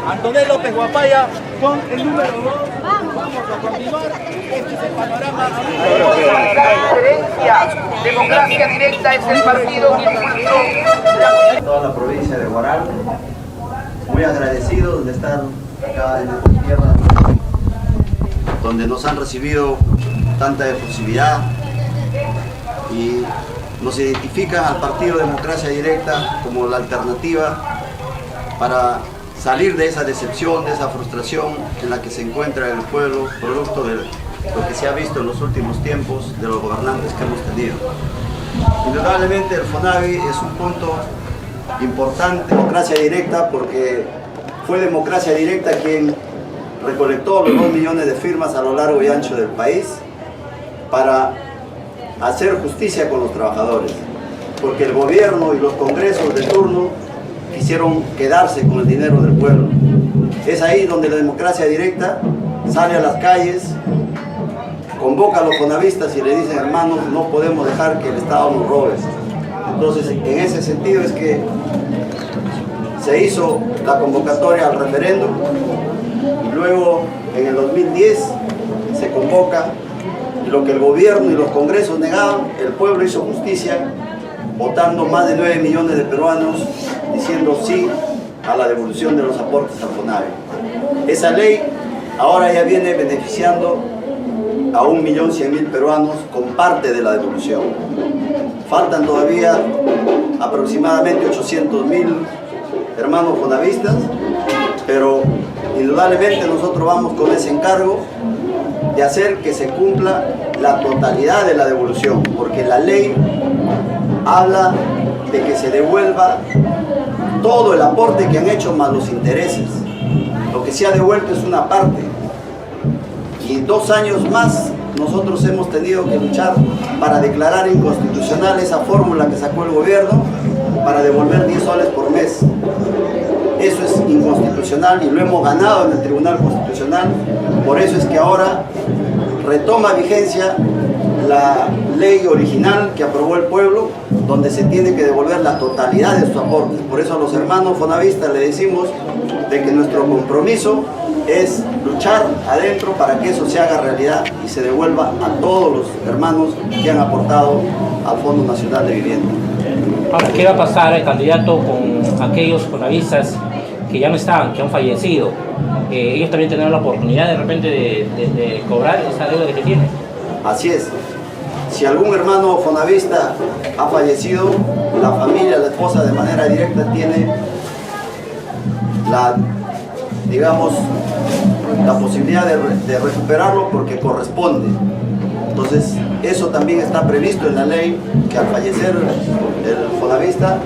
Antonio López Guapaya con el número 2. Vamos a continuar. Este es el panorama. Democracia Directa es el partido que impulsó toda la provincia de Huaral. Muy agradecidos de estar acá en esta tierra donde nos han recibido tanta efusividad y nos identifican al Partido Democracia Directa como la alternativa para salir de esa decepción, de esa frustración en la que se encuentra el pueblo, producto de lo que se ha visto en los últimos tiempos de los gobernantes que hemos tenido. Indudablemente el FONAVI es un punto importante, democracia directa, porque fue democracia directa quien recolectó los 2 millones de firmas a lo largo y ancho del país para hacer justicia con los trabajadores, porque el gobierno y los congresos de turno quisieron quedarse con el dinero del pueblo. Es ahí donde la democracia directa sale a las calles, convoca a los fonavistas y le dicen: hermanos, no podemos dejar que el Estado nos robe. Entonces, en ese sentido es que se hizo la convocatoria al referéndum y luego en el 2010 se convoca, y lo que el gobierno y los congresos negaban, el pueblo hizo justicia votando más de 9 millones de peruanos diciendo sí a la devolución de los aportes al FONAVI. Esa ley ahora ya viene beneficiando a 1.100.000 peruanos con parte de la devolución. Faltan todavía aproximadamente 800.000 hermanos fonavistas, pero indudablemente nosotros vamos con ese encargo de hacer que se cumpla la totalidad de la devolución, porque la ley habla de que se devuelva todo el aporte que han hecho más los intereses. Lo que se ha devuelto es una parte, y 2 años más nosotros hemos tenido que luchar para declarar inconstitucional esa fórmula que sacó el gobierno para devolver 10 soles por mes. Eso es inconstitucional y lo hemos ganado en el Tribunal Constitucional. Por eso es que ahora retoma vigencia la ley original que aprobó el pueblo, donde se tiene que devolver la totalidad de sus aportes. Por eso a los hermanos fonavistas le decimos de que nuestro compromiso es luchar adentro para que eso se haga realidad y se devuelva a todos los hermanos que han aportado al Fondo Nacional de Vivienda. Ahora, ¿qué va a pasar el candidato con aquellos fonavistas que ya no están, que han fallecido? Ellos también tendrán la oportunidad de repente de cobrar esa deuda que tienen. Así es. Si algún hermano fonavista ha fallecido, la familia, la esposa de manera directa tiene la posibilidad de recuperarlo porque corresponde. Entonces, eso también está previsto en la ley, que al fallecer el fonavista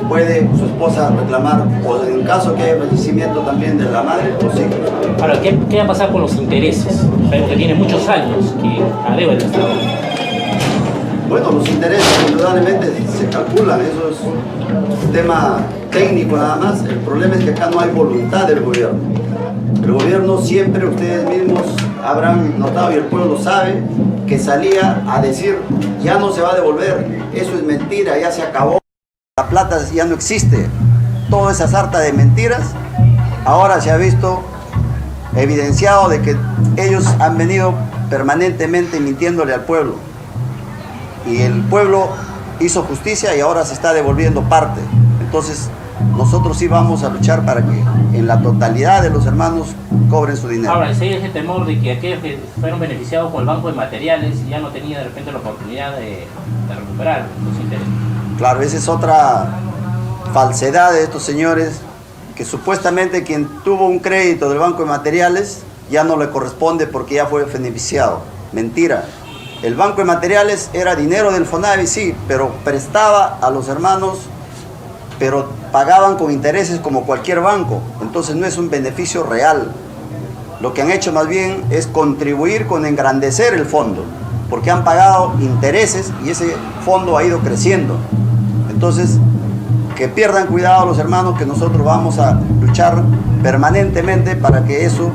puede su esposa reclamar, o en caso que haya fallecimiento también de la madre, los hijos. Ahora, ¿qué va a pasar con los intereses? Sabemos que tiene muchos años que adeuda el Estado. Bueno, los intereses indudablemente se calculan, eso es un tema técnico nada más. El problema es que acá no hay voluntad del gobierno. El gobierno siempre, ustedes mismos habrán notado y el pueblo sabe, que salía a decir: ya no se va a devolver, eso es mentira, ya se acabó. La plata ya no existe. Toda esa sarta de mentiras ahora se ha visto evidenciado de que ellos han venido permanentemente mintiéndole al pueblo. Y el pueblo hizo justicia y ahora se está devolviendo parte. Entonces, nosotros sí vamos a luchar para que en la totalidad de los hermanos cobren su dinero. Ahora, ¿hay ese temor de que aquellos que fueron beneficiados con el Banco de Materiales ya no tenían de repente la oportunidad de recuperar los intereses? Claro, esa es otra falsedad de estos señores, que supuestamente quien tuvo un crédito del Banco de Materiales ya no le corresponde porque ya fue beneficiado. Mentira. El Banco de Materiales era dinero del FONAVI, sí, pero prestaba a los hermanos, pero pagaban con intereses como cualquier banco. Entonces no es un beneficio real. Lo que han hecho más bien es contribuir con engrandecer el fondo, porque han pagado intereses y ese fondo ha ido creciendo. Entonces, que pierdan cuidado los hermanos, que nosotros vamos a luchar permanentemente para que eso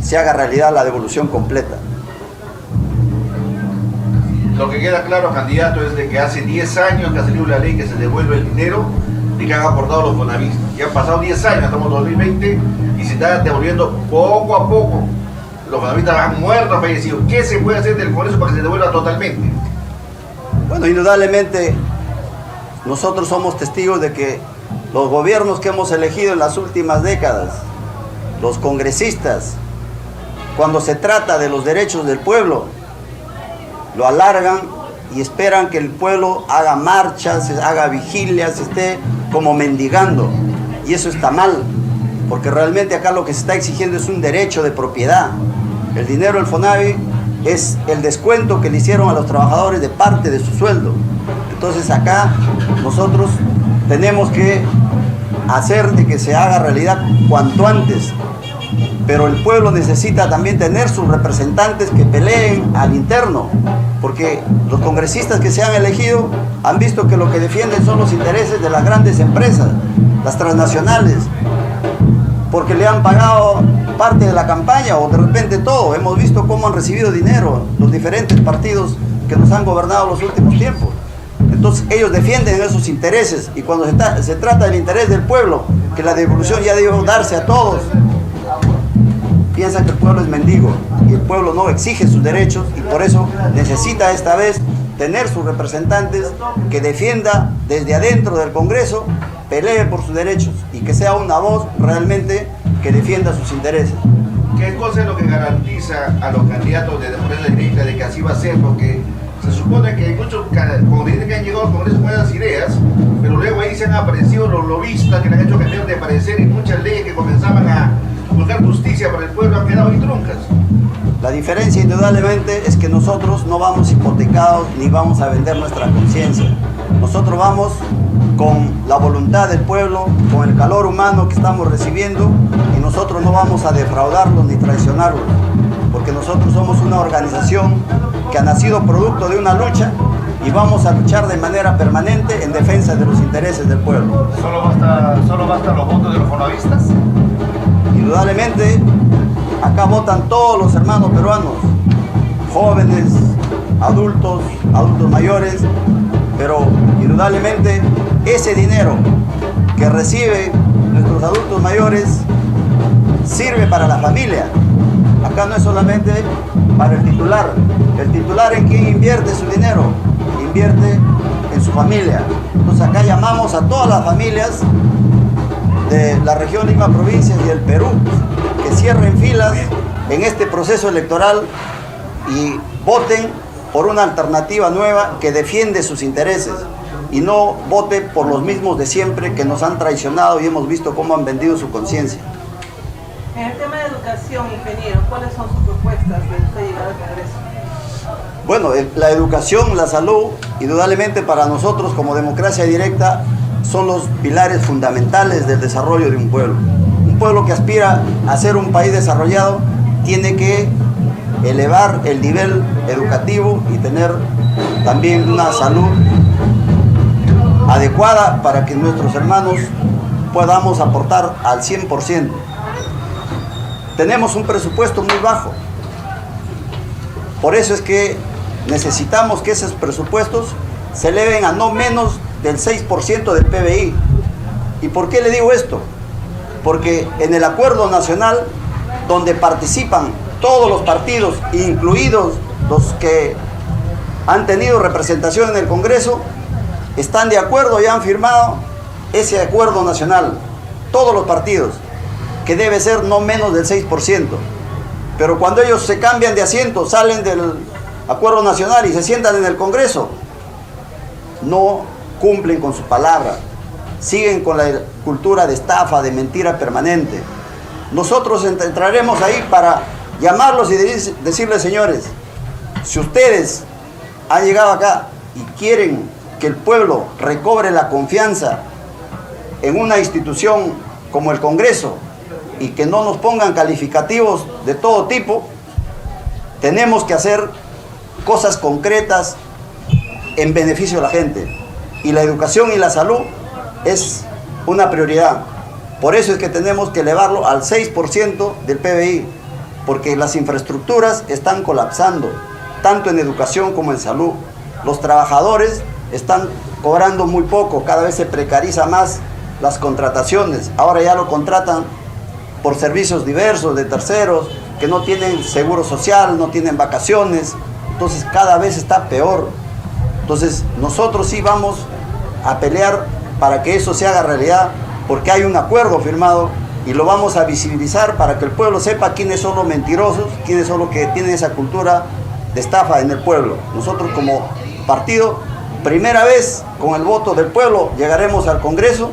se haga realidad, la devolución completa. Lo que queda claro, candidato, es de que hace 10 años que ha salido la ley que se devuelve el dinero, y que han aportado los fonavistas. Ya han pasado 10 años, estamos en 2020 y se está devolviendo poco a poco. Los fonavistas han muerto, han fallecido. ¿Qué se puede hacer del Congreso para que se devuelva totalmente? Bueno, indudablemente nosotros somos testigos de que los gobiernos que hemos elegido en las últimas décadas, los congresistas, cuando se trata de los derechos del pueblo, lo alargan y esperan que el pueblo haga marchas, haga vigilias, esté como mendigando. Y eso está mal, porque realmente acá lo que se está exigiendo es un derecho de propiedad. El dinero del FONAVI es el descuento que le hicieron a los trabajadores de parte de su sueldo. Entonces acá nosotros tenemos que hacer de que se haga realidad cuanto antes. Pero el pueblo necesita también tener sus representantes que peleen al interno, porque los congresistas que se han elegido han visto que lo que defienden son los intereses de las grandes empresas, las transnacionales, porque le han pagado parte de la campaña o de repente todo. Hemos visto cómo han recibido dinero los diferentes partidos que nos han gobernado los últimos tiempos. Entonces ellos defienden esos intereses, y cuando se trata del interés del pueblo, que la devolución ya debe darse a todos, piensan que el pueblo es mendigo y el pueblo no exige sus derechos, y por eso necesita esta vez tener sus representantes que defienda desde adentro del Congreso, pelee por sus derechos y que sea una voz realmente que defienda sus intereses. ¿Qué cosa es lo que garantiza a los candidatos de democracia directa de que así va a ser? Porque se supone que hay muchos congresistas que han llegado al Congreso con esas ideas, pero luego ahí se han aparecido los lobistas que le han hecho cambiar de parecer, y muchas leyes que comenzaban a buscar justicia para el pueblo han quedado ahí truncas. La diferencia indudablemente es que nosotros no vamos hipotecados ni vamos a vender nuestra conciencia. Nosotros vamos con la voluntad del pueblo, con el calor humano que estamos recibiendo, y nosotros no vamos a defraudarlos ni traicionarlos, porque nosotros somos una organización que ha nacido producto de una lucha, y vamos a luchar de manera permanente en defensa de los intereses del pueblo. ¿Solo bastan los votos de los fonavistas? Indudablemente, acá votan todos los hermanos peruanos, jóvenes, adultos mayores, pero indudablemente ese dinero que reciben nuestros adultos mayores sirve para la familia. Acá no es solamente para el titular. El titular, ¿en quién invierte su dinero? Invierte en su familia. Entonces acá llamamos a todas las familias de la región Lima Provincias y del Perú que cierren filas en este proceso electoral y voten por una alternativa nueva que defiende sus intereses, y no vote por los mismos de siempre que nos han traicionado y hemos visto cómo han vendido su conciencia. En el tema de educación, ingeniero, ¿cuáles son sus propuestas de usted llegar al Congreso? Bueno, la educación, la salud, indudablemente para nosotros como democracia directa son los pilares fundamentales del desarrollo de un pueblo. Un pueblo que aspira a ser un país desarrollado tiene que elevar el nivel educativo y tener también una salud adecuada para que nuestros hermanos podamos aportar al 100%. Tenemos un presupuesto muy bajo. Por eso es que necesitamos que esos presupuestos se eleven a no menos del 6% del PBI. ¿Y por qué le digo esto? Porque en el acuerdo nacional, donde participan todos los partidos, incluidos los que han tenido representación en el Congreso, están de acuerdo y han firmado ese acuerdo nacional, todos los partidos, que debe ser no menos del 6%. Pero cuando ellos se cambian de asiento, salen del acuerdo nacional y se sientan en el Congreso, no cumplen con su palabra, siguen con la cultura de estafa, de mentira permanente. Nosotros entraremos ahí para llamarlos y decirles: señores, si ustedes han llegado acá y quieren que el pueblo recobre la confianza en una institución como el Congreso y que no nos pongan calificativos de todo tipo, tenemos que hacer cosas concretas en beneficio de la gente. Y la educación y la salud es una prioridad. Por eso es que tenemos que elevarlo al 6% del PBI, porque las infraestructuras están colapsando, tanto en educación como en salud. Los trabajadores están cobrando muy poco, cada vez se precariza más las contrataciones. Ahora ya lo contratan por servicios diversos de terceros, que no tienen seguro social, no tienen vacaciones, entonces cada vez está peor. Entonces nosotros sí vamos a pelear para que eso se haga realidad, porque hay un acuerdo firmado y lo vamos a visibilizar para que el pueblo sepa quiénes son los mentirosos, quiénes son los que tienen esa cultura de estafa en el pueblo. Nosotros como partido, primera vez con el voto del pueblo, llegaremos al Congreso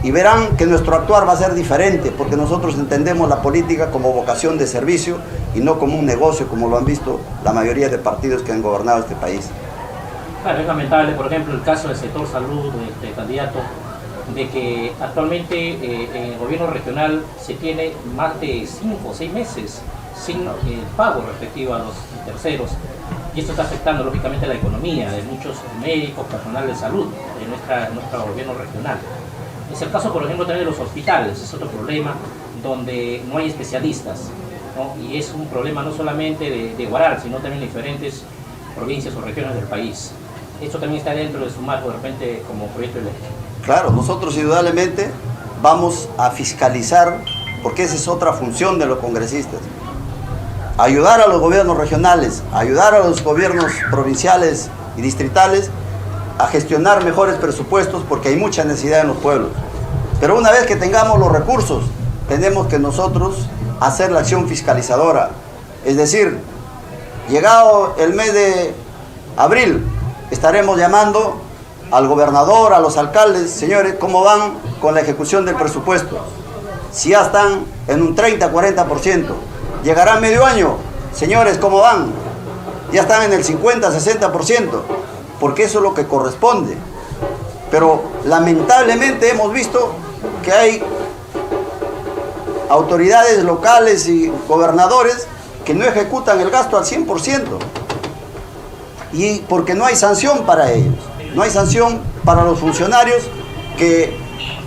y verán que nuestro actuar va a ser diferente, porque nosotros entendemos la política como vocación de servicio y no como un negocio, como lo han visto la mayoría de partidos que han gobernado este país. Claro, es lamentable, por ejemplo, el caso del sector salud, candidato, de que actualmente en el gobierno regional se tiene más de 5 o 6 meses sin pago respectivo a los terceros, y esto está afectando lógicamente la economía de muchos médicos, personal de salud en nuestro gobierno regional. Es el caso, por ejemplo, también de los hospitales, es otro problema donde no hay especialistas, ¿no? Y es un problema no solamente de Huaral, sino también de diferentes provincias o regiones del país. Esto también está dentro de su marco de repente como proyecto de ley. Claro, nosotros indudablemente vamos a fiscalizar, porque esa es otra función de los congresistas. Ayudar a los gobiernos regionales, ayudar a los gobiernos provinciales y distritales a gestionar mejores presupuestos, porque hay mucha necesidad en los pueblos. Pero una vez que tengamos los recursos, tenemos que nosotros hacer la acción fiscalizadora. Es decir, llegado el mes de abril, estaremos llamando al gobernador, a los alcaldes, señores, ¿cómo van con la ejecución del presupuesto? Si ya están en un 30-40%, llegará medio año, señores, ¿cómo van? Ya están en el 50-60%, porque eso es lo que corresponde. Pero lamentablemente hemos visto que hay autoridades locales y gobernadores que no ejecutan el gasto al 100%, y porque no hay sanción para ellos. No hay sanción para los funcionarios que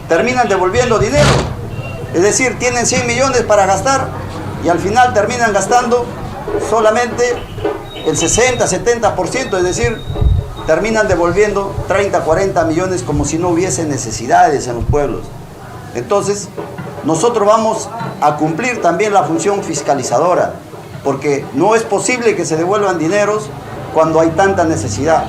terminan devolviendo dinero. Es decir, tienen 100 millones para gastar y al final terminan gastando solamente el 60-70%, es decir, terminan devolviendo 30-40 millones como si no hubiese necesidades en los pueblos. Entonces, nosotros vamos a cumplir también la función fiscalizadora, porque no es posible que se devuelvan dineros cuando hay tanta necesidad.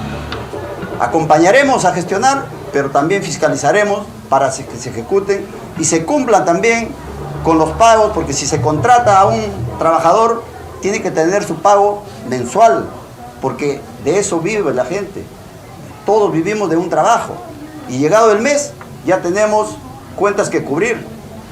Acompañaremos a gestionar, pero también fiscalizaremos para que se ejecuten y se cumplan también con los pagos, porque si se contrata a un trabajador, tiene que tener su pago mensual, porque de eso vive la gente. Todos vivimos de un trabajo y llegado el mes ya tenemos cuentas que cubrir.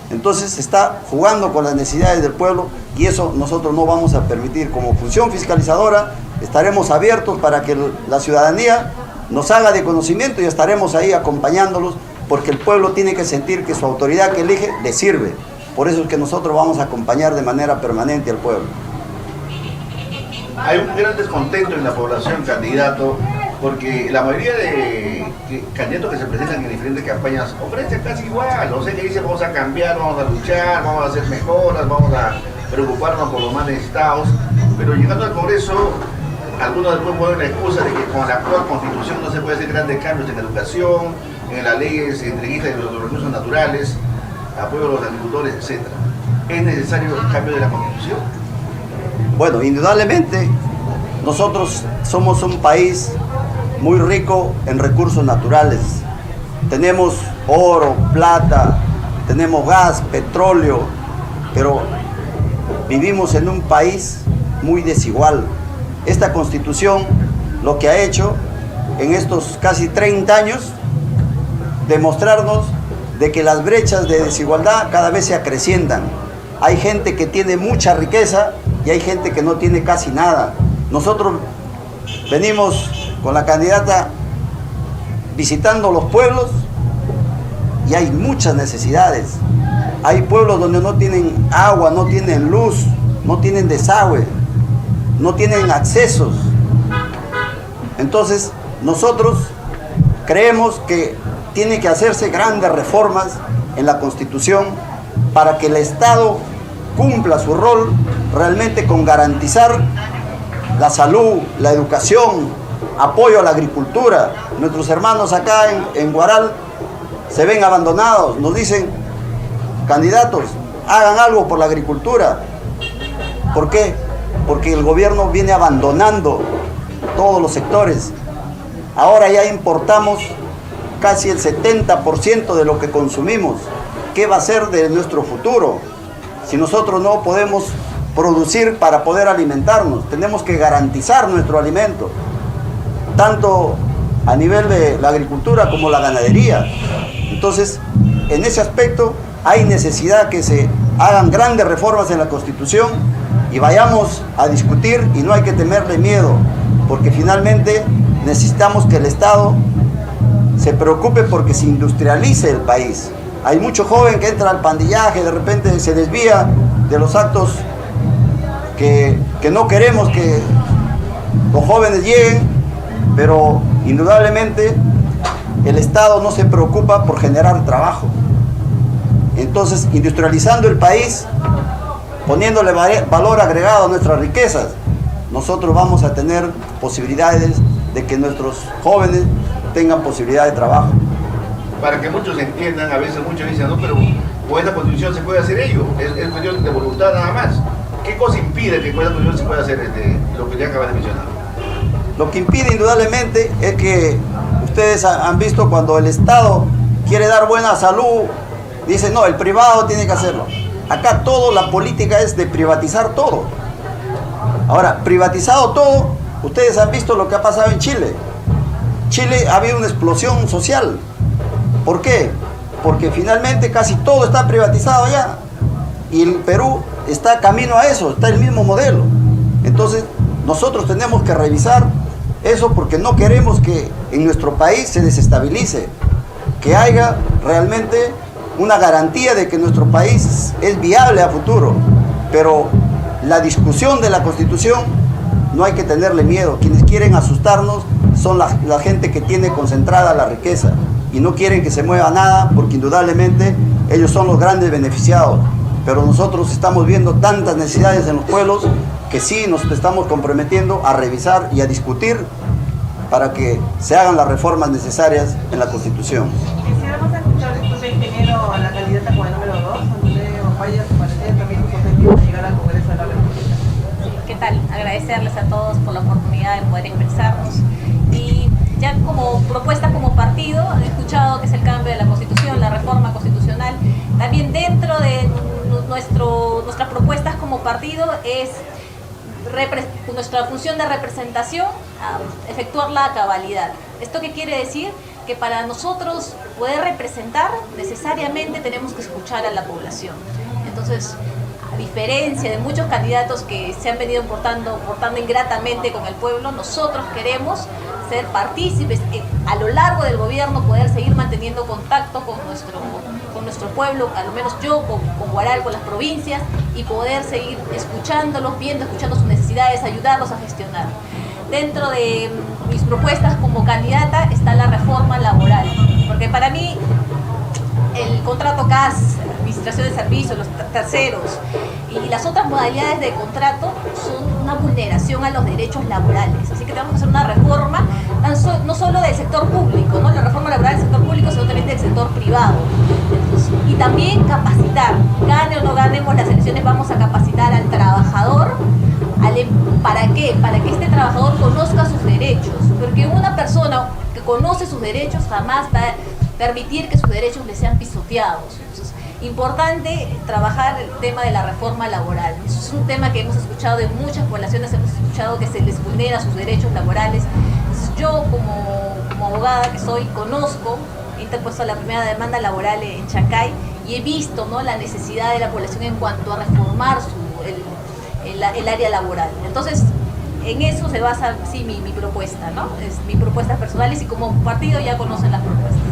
Entonces se está jugando con las necesidades del pueblo y eso nosotros no vamos a permitir. Como función fiscalizadora estaremos abiertos para que la ciudadanía nos haga de conocimiento y estaremos ahí acompañándolos, porque el pueblo tiene que sentir que su autoridad que elige le sirve. Por eso es que nosotros vamos a acompañar de manera permanente al pueblo. Hay un gran descontento en la población, candidato, porque la mayoría de candidatos que se presentan en diferentes campañas ofrecen casi igual. O sea, que dicen vamos a cambiar, vamos a luchar, vamos a hacer mejoras, vamos a preocuparnos por los más necesitados. Pero llegando al Congreso, algunos después ponen la excusa de que con la actual Constitución no se puede hacer grandes cambios en educación, en las leyes entreguistas de los recursos naturales, apoyo a los agricultores, etc. ¿Es necesario el cambio de la Constitución? Bueno, indudablemente nosotros somos un país muy rico en recursos naturales. Tenemos oro, plata, tenemos gas, petróleo, pero vivimos en un país muy desigual. Esta Constitución lo que ha hecho en estos casi 30 años, demostrarnos de que las brechas de desigualdad cada vez se acrecientan. Hay gente que tiene mucha riqueza y hay gente que no tiene casi nada. Nosotros venimos con la candidata visitando los pueblos y hay muchas necesidades. Hay pueblos donde no tienen agua, no tienen luz, no tienen desagüe, no tienen accesos. Entonces, nosotros creemos que tiene que hacerse grandes reformas en la Constitución para que el Estado cumpla su rol realmente con garantizar la salud, la educación, apoyo a la agricultura. nuestros hermanos acá en Huaral se ven abandonados. Nos dicen, candidatos, hagan algo por la agricultura. ¿Por qué? Porque el gobierno viene abandonando todos los sectores. Ahora ya importamos casi el 70% de lo que consumimos. ¿Qué va a ser de nuestro futuro? Si nosotros no podemos producir para poder alimentarnos, tenemos que garantizar nuestro alimento, tanto a nivel de la agricultura como la ganadería. Entonces, en ese aspecto hay necesidad que se hagan grandes reformas en la Constitución y vayamos a discutir, y no hay que temerle miedo, porque finalmente necesitamos que el Estado se preocupe porque se industrialice el país. Hay mucho joven que entra al pandillaje, de repente se desvía de los actos que no queremos que los jóvenes lleguen, pero indudablemente el Estado no se preocupa por generar trabajo. Entonces, industrializando el país, poniéndole valor agregado a nuestras riquezas, nosotros vamos a tener posibilidades de que nuestros jóvenes tengan posibilidad de trabajo. Para que muchos entiendan, a veces muchos dicen, no, pero con esta constitución se puede hacer ello, es cuestión de voluntad nada más. ¿Qué cosa impide que con esta constitución se pueda hacer lo que ya acabas de mencionar? Lo que impide indudablemente es que ustedes han visto cuando el Estado quiere dar buena salud, dice no, el privado tiene que hacerlo. Acá todo, la política es de privatizar todo. Ahora, privatizado todo, ustedes han visto lo que ha pasado en Chile. Chile ha habido una explosión social. ¿Por qué? Porque finalmente casi todo está privatizado allá. Y el Perú está camino a eso, está el mismo modelo. Entonces, nosotros tenemos que revisar eso porque no queremos que en nuestro país se desestabilice, que haya realmente una garantía de que nuestro país es viable a futuro. Pero la discusión de la Constitución no hay que tenerle miedo. Quienes quieren asustarnos son la gente que tiene concentrada la riqueza y no quieren que se mueva nada porque indudablemente ellos son los grandes beneficiados. Pero nosotros estamos viendo tantas necesidades en los pueblos que sí nos estamos comprometiendo a revisar y a discutir para que se hagan las reformas necesarias en la Constitución. Quisiéramos escuchar, disculpe, ingeniero, a la candidata con el número 2, Andrea Ompaya, su parecer también sus objetivos de llegar al Congreso de la República. Sí, ¿qué tal? Agradecerles a todos por la oportunidad de poder expresarnos. Y ya como propuesta como partido, han escuchado que es el cambio de la Constitución, la reforma constitucional. También dentro de nuestras propuestas como partido es nuestra función de representación, efectuarla a cabalidad. ¿Esto qué quiere decir? Que para nosotros poder representar necesariamente tenemos que escuchar a la población. Entonces, a diferencia de muchos candidatos que se han venido portando ingratamente con el pueblo, nosotros queremos ser partícipes a lo largo del gobierno, poder seguir manteniendo contacto con nuestro pueblo, al menos yo con Huaral, con las provincias, y poder seguir escuchándolos, escuchando sus necesidades, ayudarlos a gestionar. Dentro de mis propuestas como candidata está la reforma laboral, porque para mí el contrato CAS, administración de servicios, los terceros y las otras modalidades de contrato son una vulneración a los derechos laborales. Así que tenemos que hacer una reforma no solo del sector público, ¿no? La reforma laboral del sector público, sino también del sector privado. Entonces, y también capacitar, gane o no ganemos las elecciones, vamos a capacitar al trabajador. ¿Para qué? Para que este trabajador conozca sus derechos, porque una persona que conoce sus derechos jamás va a permitir que sus derechos le sean pisoteados. Entonces, importante trabajar el tema de la reforma laboral. Eso es un tema que hemos escuchado en muchas poblaciones, hemos escuchado que se les vulnera sus derechos laborales. Entonces, yo como abogada que soy, conozco, he interpuesto la primera demanda laboral en Chancay y he visto, ¿no?, la necesidad de la población en cuanto a reformar el área laboral. Entonces, en eso se basa, sí, mi propuesta, ¿no? Es mi propuesta personal y si como partido ya conocen las propuestas.